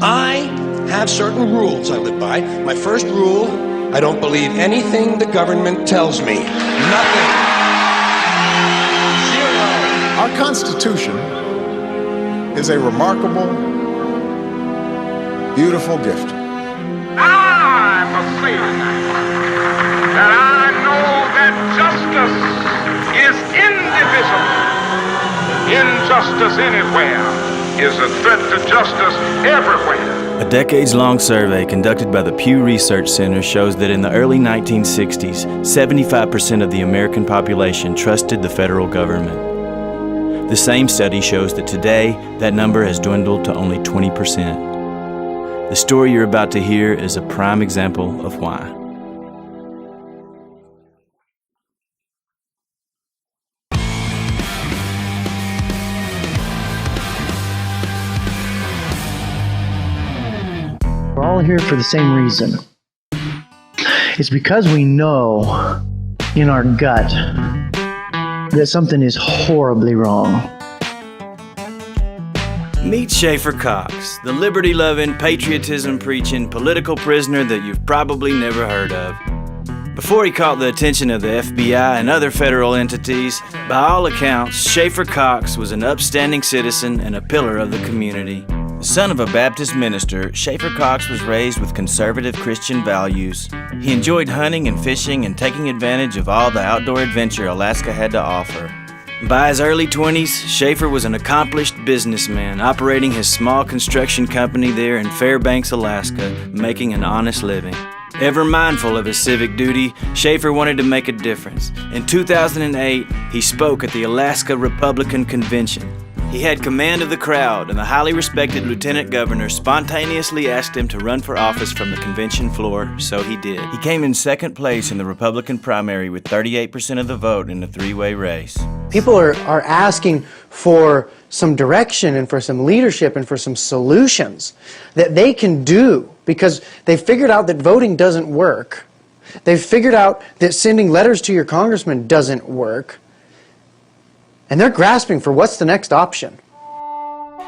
I have certain rules I live by. My first rule, I don't believe anything the government tells me. Nothing. Zero. Our Constitution is a remarkable, beautiful gift. I must say that I know that justice is indivisible. Injustice anywhere is a threat to justice everywhere. A decades-long survey conducted by the Pew Research Center shows that in the early 1960s, 75% of the American population trusted the federal government. The same study shows that today, that number has dwindled to only 20%. The story you're about to hear is a prime example of why. We're all here for the same reason. It's because we know in our gut that something is horribly wrong. Meet Schaefer Cox, the liberty-loving, patriotism-preaching political prisoner that you've probably never heard of. Before he caught the attention of the FBI and other federal entities, by all accounts, Schaefer Cox was an upstanding citizen and a pillar of the community. The son of a Baptist minister, Schaefer Cox was raised with conservative Christian values. He enjoyed hunting and fishing and taking advantage of all the outdoor adventure Alaska had to offer. By his early 20s, Schaefer was an accomplished businessman operating his small construction company there in Fairbanks, Alaska, making an honest living. Ever mindful of his civic duty, Schaefer wanted to make a difference. In 2008, he spoke at the Alaska Republican Convention. He had command of the crowd, and the highly respected lieutenant governor spontaneously asked him to run for office from the convention floor, so he did. He came in second place in the Republican primary with 38% of the vote in a three-way race. People are asking for some direction and for some leadership and for some solutions that they can do because they've figured out that voting doesn't work. They've figured out that sending letters to your congressman doesn't work. And they're grasping for what's the next option.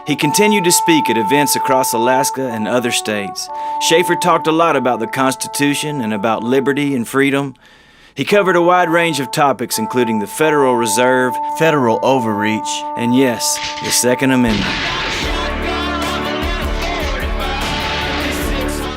He continued to speak at events across Alaska and other states. Schaefer talked a lot about the Constitution and about liberty and freedom. He covered a wide range of topics, including the Federal Reserve, federal overreach, and yes, the Second Amendment.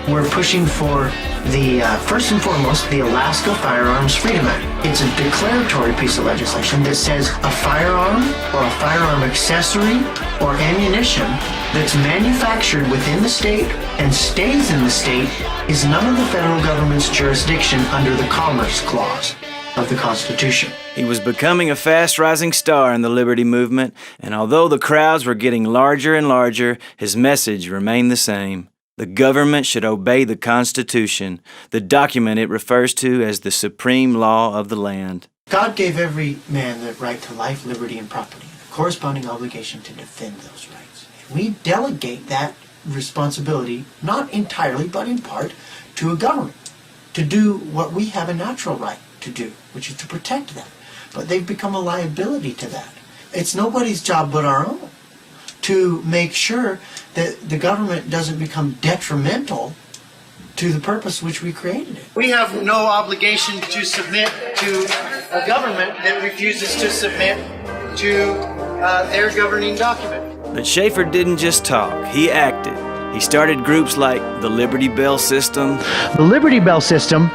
We're pushing for the, first and foremost, the Alaska Firearms Freedom Act. It's a declaratory piece of legislation that says a firearm or a firearm accessory or ammunition that's manufactured within the state and stays in the state is none of the federal government's jurisdiction under the Commerce Clause of the Constitution. He was becoming a fast-rising star in the liberty movement, and although the crowds were getting larger and larger, his message remained the same. The government should obey the Constitution, the document it refers to as the supreme law of the land. God gave every man the right to life, liberty, and property, a corresponding obligation to defend those rights. We delegate that responsibility, not entirely, but in part, to a government to do what we have a natural right to do, which is to protect them. But they've become a liability to that. It's nobody's job but our own to make sure that the government doesn't become detrimental to the purpose which we created it. We have no obligation to submit to a government that refuses to submit to their governing document. But Schaefer didn't just talk, he acted. He started groups like the Liberty Bell System. The Liberty Bell System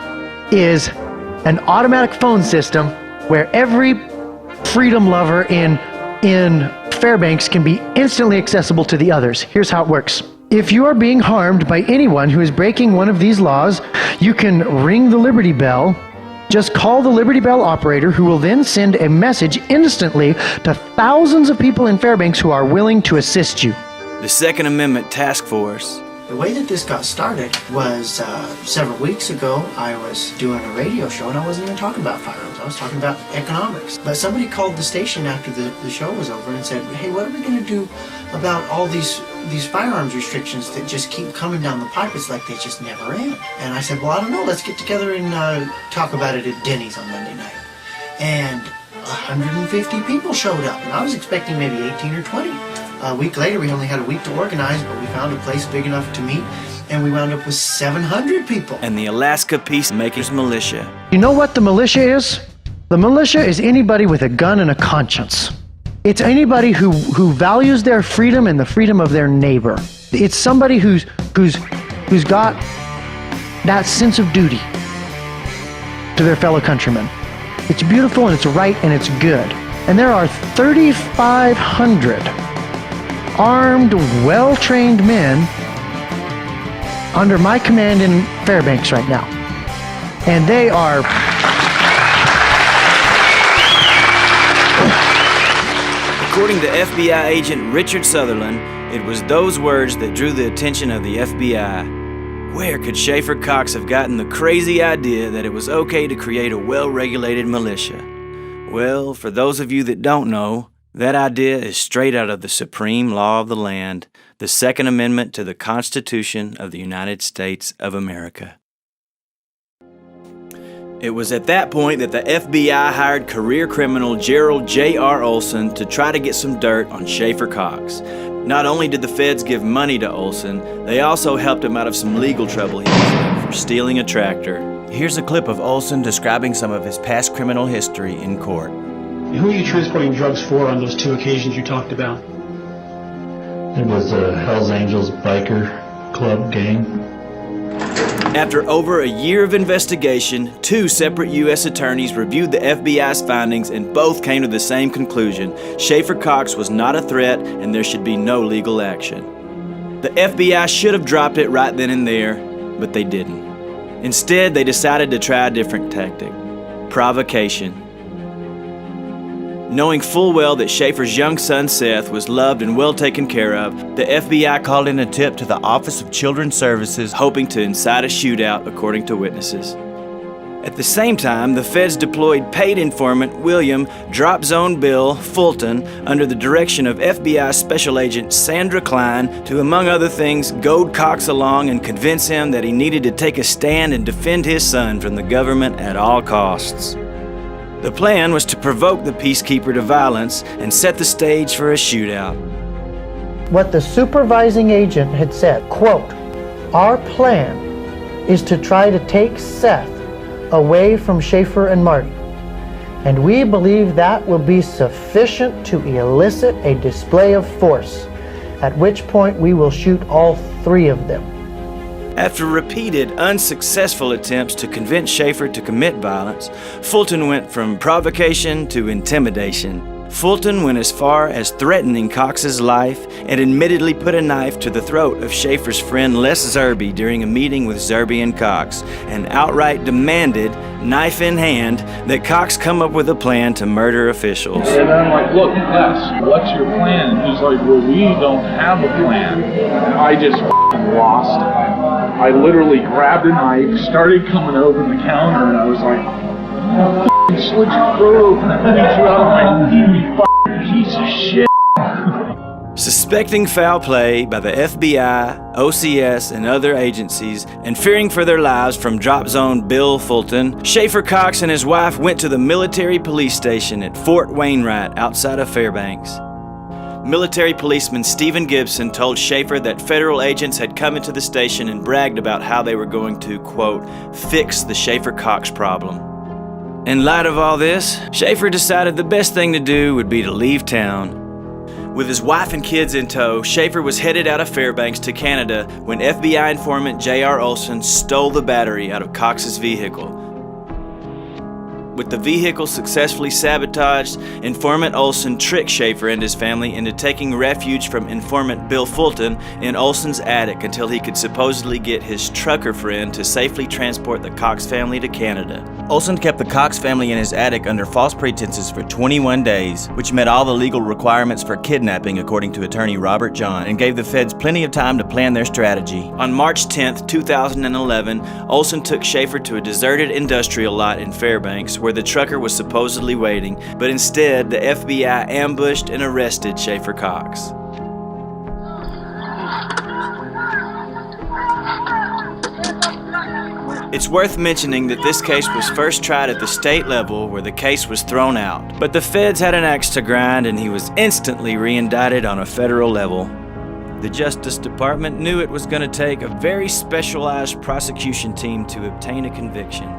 is an automatic phone system where every freedom lover in Fairbanks can be instantly accessible to the others. Here's how it works. If you are being harmed by anyone who is breaking one of these laws, you can ring the Liberty Bell. Just call the Liberty Bell operator, who will then send a message instantly to thousands of people in Fairbanks who are willing to assist you. The Second Amendment Task Force. The way that this got started was several weeks ago, I was doing a radio show and I wasn't even talking about firearms. I was talking about economics. But somebody called the station after the show was over and said, hey, what are we going to do about all these firearms restrictions that just keep coming down the pipe? It's like they just never end. And I said, well, I don't know. Let's get together and talk about it at Denny's on Monday night. And 150 people showed up. And I was expecting maybe 18 or 20. A week later, we only had a week to organize, but we found a place big enough to meet, and we wound up with 700 people. And the Alaska Peacemakers Militia. You know what the militia is? The militia is anybody with a gun and a conscience. It's anybody who values their freedom and the freedom of their neighbor. It's somebody who's got that sense of duty to their fellow countrymen. It's beautiful and it's right and it's good. And there are 3,500 armed, well-trained men under my command in Fairbanks right now. And they are According to FBI agent Richard Sutherland, it was those words that drew the attention of the FBI. Where could Schaefer Cox have gotten the crazy idea that it was okay to create a well-regulated militia? Well, for those of you that don't know, that idea is straight out of the supreme law of the land, the Second Amendment to the Constitution of the United States of America. It was at that point that the FBI hired career criminal Gerald J.R. Olson to try to get some dirt on Schaefer Cox. Not only did the feds give money to Olson, they also helped him out of some legal trouble he was in for stealing a tractor. Here's a clip of Olson describing some of his past criminal history in court. Who are you transporting drugs for on those 2 occasions you talked about? It was a Hells Angels biker club gang. After over a year of investigation, 2 separate U.S. attorneys reviewed the FBI's findings and both came to the same conclusion. Schaefer Cox was not a threat and there should be no legal action. The FBI should have dropped it right then and there, but they didn't. Instead, they decided to try a different tactic: provocation. Knowing full well that Schaefer's young son Seth was loved and well taken care of, the FBI called in a tip to the Office of Children's Services, hoping to incite a shootout, according to witnesses. At the same time, the feds deployed paid informant William Drop Zone Bill Fulton under the direction of FBI Special Agent Sandra Klein to, among other things, goad Cox along and convince him that he needed to take a stand and defend his son from the government at all costs. The plan was to provoke the peacekeeper to violence and set the stage for a shootout. what the supervising agent had said, quote, "Our plan is to try to take Seth away from Schaefer and Marty, and we believe that will be sufficient to elicit a display of force, at which point we will shoot all 3 of them." After repeated unsuccessful attempts to convince Schaefer to commit violence, Fulton went from provocation to intimidation. Fulton went as far as threatening Cox's life and admittedly put a knife to the throat of Schaefer's friend Les Zerby during a meeting with Zerby and Cox, and outright demanded, knife in hand, that Cox come up with a plan to murder officials. And I'm like, "Look, Les, what's your plan?" And he's like, "Well, we don't have a plan." And I just lost it. I literally grabbed a knife, started coming over the counter, and I was like, "I'll slit your throat open and beat you out of my team, you piece of shit." Suspecting foul play by the FBI, OCS, and other agencies, and fearing for their lives from Drop Zone Bill Fulton, Schaefer Cox and his wife went to the military police station at Fort Wainwright outside of Fairbanks. Military policeman Stephen Gibson told Schaefer that federal agents had come into the station and bragged about how they were going to, quote, "fix the Schaefer Cox problem." In light of all this, Schaefer decided the best thing to do would be to leave town. With his wife and kids in tow, Schaefer was headed out of Fairbanks to Canada when FBI informant J.R. Olson stole the battery out of Cox's vehicle. With the vehicle successfully sabotaged, informant Olson tricked Schaefer and his family into taking refuge from informant Bill Fulton in Olson's attic until he could supposedly get his trucker friend to safely transport the Cox family to Canada. Olson kept the Cox family in his attic under false pretenses for 21 days, which met all the legal requirements for kidnapping according to attorney Robert John, and gave the feds plenty of time to plan their strategy. On March 10, 2011, Olson took Schaefer to a deserted industrial lot in Fairbanks where the trucker was supposedly waiting, but instead the FBI ambushed and arrested Schaefer Cox. It's worth mentioning that this case was first tried at the state level, where the case was thrown out. But the feds had an axe to grind, and he was instantly re-indicted on a federal level. The Justice Department knew it was going to take a very specialized prosecution team to obtain a conviction.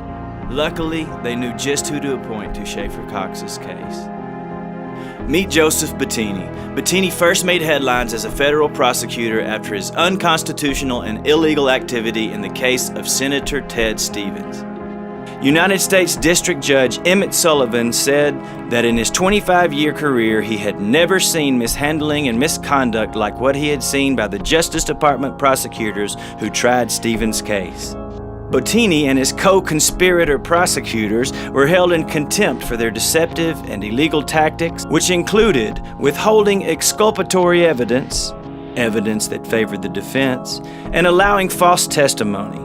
Luckily, they knew just who to appoint to Schaefer Cox's case. Meet Joseph Bettini. Bettini first made headlines as a federal prosecutor after his unconstitutional and illegal activity in the case of Senator Ted Stevens. United States District Judge Emmett Sullivan said that in his 25-year career he had never seen mishandling and misconduct like what he had seen by the Justice Department prosecutors who tried Stevens' case. Bettini and his co-conspirator prosecutors were held in contempt for their deceptive and illegal tactics, which included withholding exculpatory evidence, evidence that favored the defense, and allowing false testimony.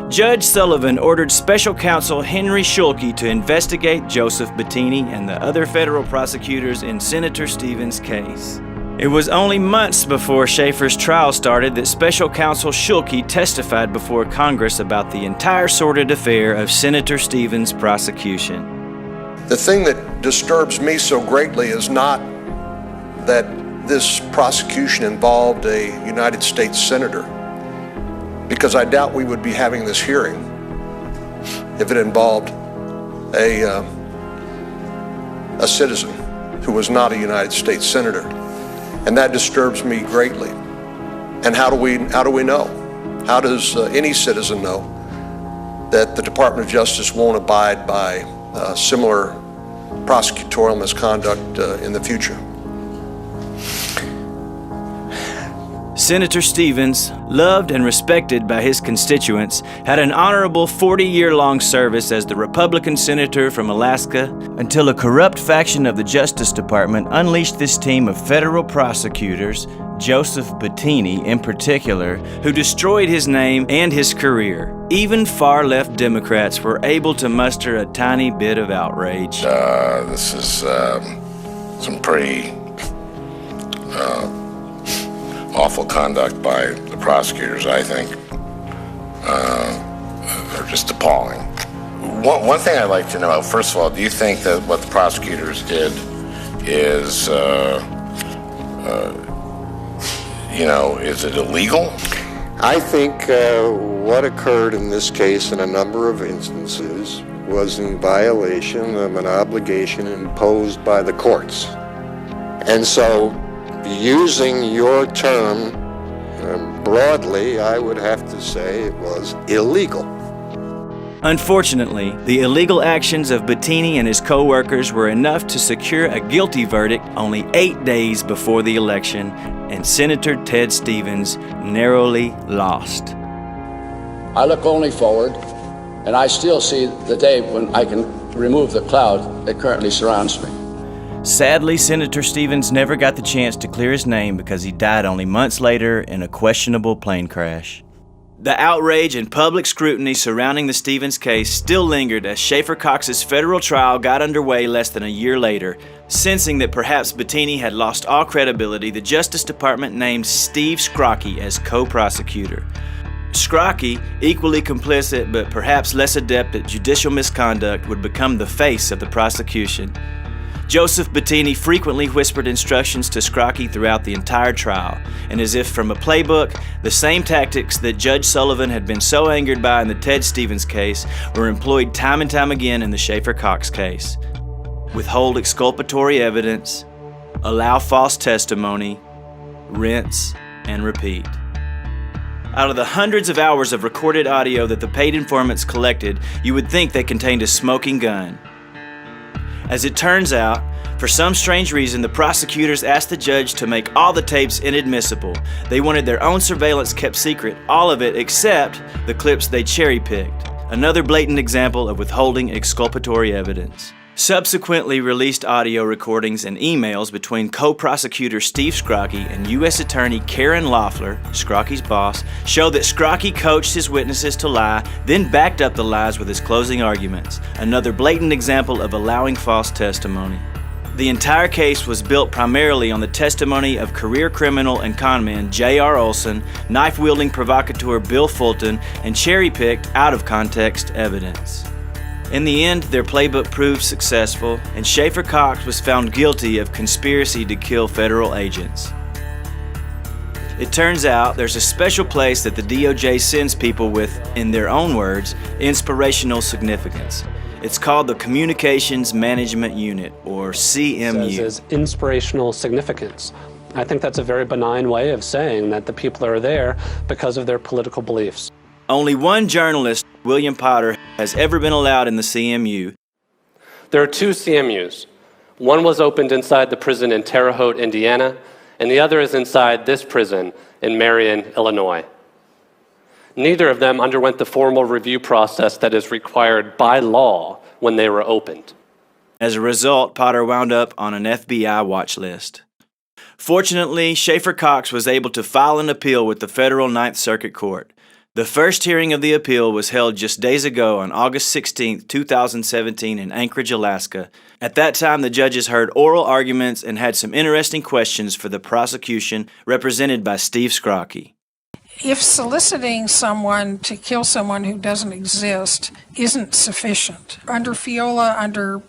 Judge Sullivan ordered Special Counsel Henry Schulke to investigate Joseph Bettini and the other federal prosecutors in Senator Stevens' case. It was only months before Schaeffer's trial started that Special Counsel Schulke testified before Congress about the entire sordid affair of Senator Stevens' prosecution. The thing that disturbs me so greatly is not that this prosecution involved a United States senator, because I doubt we would be having this hearing if it involved a citizen who was not a United States senator. And that disturbs me greatly. And how do we know? How does any citizen know that the Department of Justice won't abide by similar prosecutorial misconduct in the future? Senator Stevens, loved and respected by his constituents, had an honorable 40-year-long service as the Republican senator from Alaska until a corrupt faction of the Justice Department unleashed this team of federal prosecutors, Joseph Bettini in particular, who destroyed his name and his career. Even far-left Democrats were able to muster a tiny bit of outrage. This is some pretty awful conduct by the prosecutors, I think. They're just appalling. One thing I'd like to know, first of all, do you think that what the prosecutors did is, is it illegal? I think what occurred in this case in a number of instances was in violation of an obligation imposed by the courts. And so, using your term broadly, I would have to say it was illegal. Unfortunately, the illegal actions of Bettini and his co-workers were enough to secure a guilty verdict only 8 days before the election, and Senator Ted Stevens narrowly lost. I look only forward, and I still see the day when I can remove the cloud that currently surrounds me. Sadly, Senator Stevens never got the chance to clear his name because he died only months later in a questionable plane crash. The outrage and public scrutiny surrounding the Stevens case still lingered as Schaefer Cox's federal trial got underway less than a year later. Sensing that perhaps Bettini had lost all credibility, the Justice Department named Steve Scrocky as co-prosecutor. Scrocky, equally complicit but perhaps less adept at judicial misconduct, would become the face of the prosecution. Joseph Bettini frequently whispered instructions to Scrocky throughout the entire trial, and as if from a playbook, the same tactics that Judge Sullivan had been so angered by in the Ted Stevens case were employed time and time again in the Schaefer Cox case. Withhold exculpatory evidence, allow false testimony, rinse and repeat. Out of the hundreds of hours of recorded audio that the paid informants collected, you would think they contained a smoking gun. As it turns out, for some strange reason, the prosecutors asked the judge to make all the tapes inadmissible. They wanted their own surveillance kept secret, all of it except the clips they cherry-picked. Another blatant example of withholding exculpatory evidence. Subsequently released audio recordings and emails between co-prosecutor Steve Scrocky and U.S. Attorney Karen Loeffler, Scrocky's boss, show that Scrocky coached his witnesses to lie, then backed up the lies with his closing arguments. Another blatant example of allowing false testimony. The entire case was built primarily on the testimony of career criminal and conman J.R. Olson, knife-wielding provocateur Bill Fulton, and cherry-picked, out-of-context evidence. In the end, their playbook proved successful, and Schaefer Cox was found guilty of conspiracy to kill federal agents. It turns out there's a special place that the DOJ sends people with, in their own words, inspirational significance. It's called the Communications Management Unit, or CMU. Says is inspirational significance. I think that's a very benign way of saying that the people are there because of their political beliefs. Only one journalist, William Potter, has ever been allowed in the CMU. There are two CMUs. One was opened inside the prison in Terre Haute, Indiana, and the other is inside this prison in Marion, Illinois. Neither of them underwent the formal review process that is required by law when they were opened. As a result, Potter wound up on an FBI watch list. Fortunately, Schaefer Cox was able to file an appeal with the Federal Ninth Circuit Court. The first hearing of the appeal was held just days ago on August 16, 2017 in Anchorage, Alaska. At that time, the judges heard oral arguments and had some interesting questions for the prosecution, represented by Steve Scrocky. If soliciting someone to kill someone who doesn't exist isn't sufficient, under FIOLA, under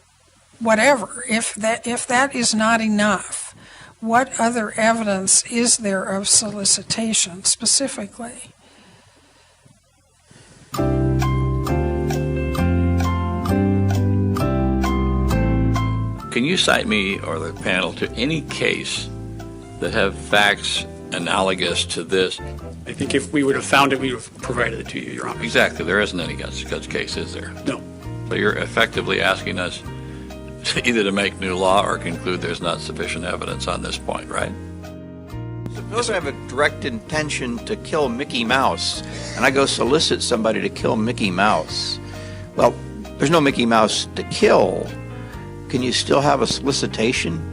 whatever, if that is not enough, what other evidence is there of solicitation specifically? Can you cite me or the panel to any case that have facts analogous to this? I think if we would have found it, we would have provided it to you, Your Honor. Exactly. There isn't any such case, is there? No. So you're effectively asking us either to make new law or conclude there's not sufficient evidence on this point, right? Suppose I have a direct intention to kill Mickey Mouse, and I go solicit somebody to kill Mickey Mouse. Well, there's no Mickey Mouse to kill. Can you still have a solicitation?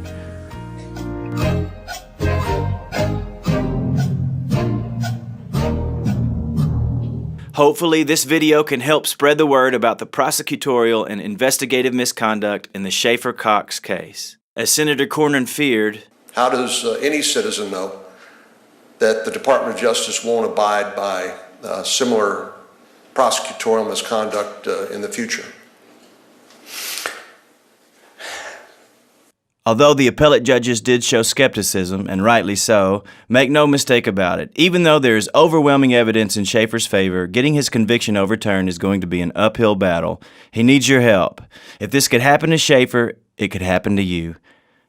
Hopefully, this video can help spread the word about the prosecutorial and investigative misconduct in the Schaefer Cox case. As Senator Cornyn feared, how does any citizen know that the Department of Justice won't abide by similar prosecutorial misconduct in the future? Although the appellate judges did show skepticism, and rightly so, make no mistake about it, even though there is overwhelming evidence in Schaefer's favor, getting his conviction overturned is going to be an uphill battle. He needs your help. If this could happen to Schaefer, it could happen to you.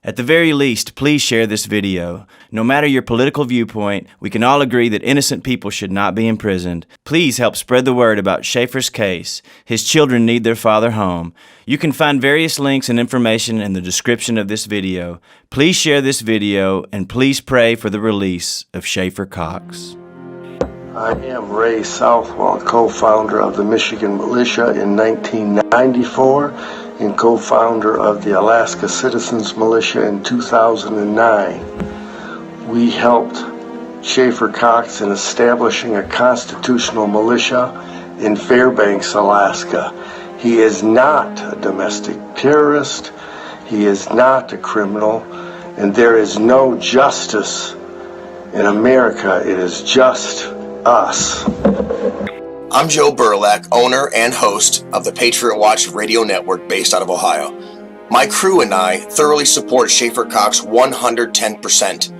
At the very least, please share this video. No matter your political viewpoint, we can all agree that innocent people should not be imprisoned. Please help spread the word about Schaefer's case. His children need their father home. You can find various links and information in the description of this video. Please share this video, and please pray for the release of Schaefer Cox. I am Ray Southwell, co-founder of the Michigan Militia in 1994 and co-founder of the Alaska Citizens Militia in 2009. We helped Schaefer Cox in establishing a constitutional militia in Fairbanks, Alaska. He is not a domestic terrorist. He is not a criminal. And there is no justice in America. It is just us. I'm Joe Burlak, owner and host of the Patriot Watch radio network based out of Ohio. My crew and I thoroughly support Schaefer Cox 110%.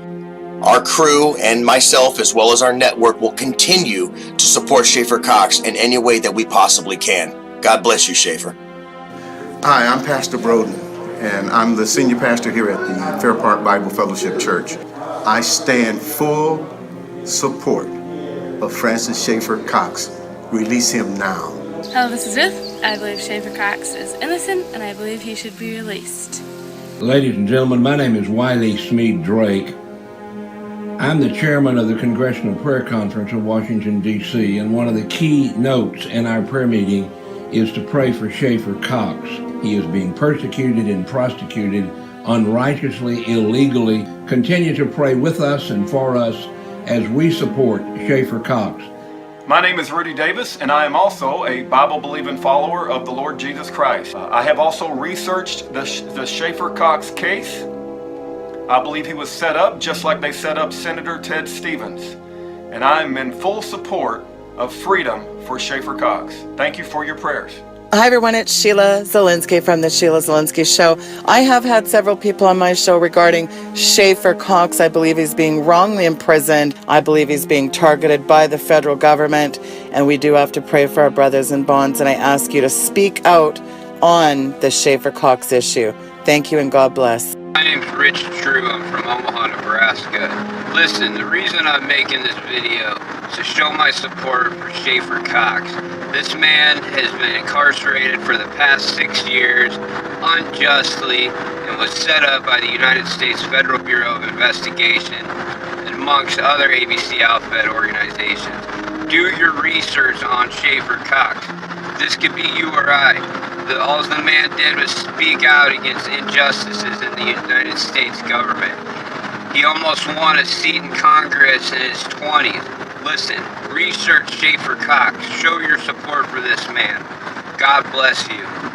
Our crew and myself, as well as our network, will continue to support Schaefer Cox in any way that we possibly can. God bless you, Schaefer. Hi, I'm Pastor Broden, and I'm the senior pastor here at the Fair Park Bible Fellowship Church. I stand full support of Francis Schaefer Cox. Release him now. Hello, this is Ruth. I believe Schaefer Cox is innocent, and I believe he should be released. Ladies and gentlemen, my name is Wiley Smead Drake. I'm the chairman of the Congressional Prayer Conference of Washington, D.C., and one of the key notes in our prayer meeting is to pray for Schaefer Cox. He is being persecuted and prosecuted unrighteously, illegally. Continue to pray with us and for us as we support Schaefer Cox. My name is Rudy Davis, and I am also a Bible-believing follower of the Lord Jesus Christ. I have also researched the Schaefer Cox case. I believe he was set up just like they set up Senator Ted Stevens. And I am in full support of freedom for Schaefer Cox. Thank you for your prayers. Hi everyone, it's Sheila Zielinski from the Sheila Zielinski Show. I have had several people on my show regarding Schaefer Cox. I believe he's being wrongly imprisoned. I believe he's being targeted by the federal government, and we do have to pray for our brothers in bonds, and I ask you to speak out on the Schaefer Cox issue. Thank you and God bless. My name's Rich True. I'm from Omaha, Nebraska. Listen, the reason I'm making this video is to show my support for Schaefer Cox. This man has been incarcerated for the past 6 years unjustly and was set up by the United States Federal Bureau of Investigation and amongst other ABC outfit organizations. Do your research on Schaefer Cox. This could be you or I. All the man did was speak out against injustices in the United States government. He almost won a seat in Congress in his 20s. Listen, research Schaefer Cox. Show your support for this man. God bless you.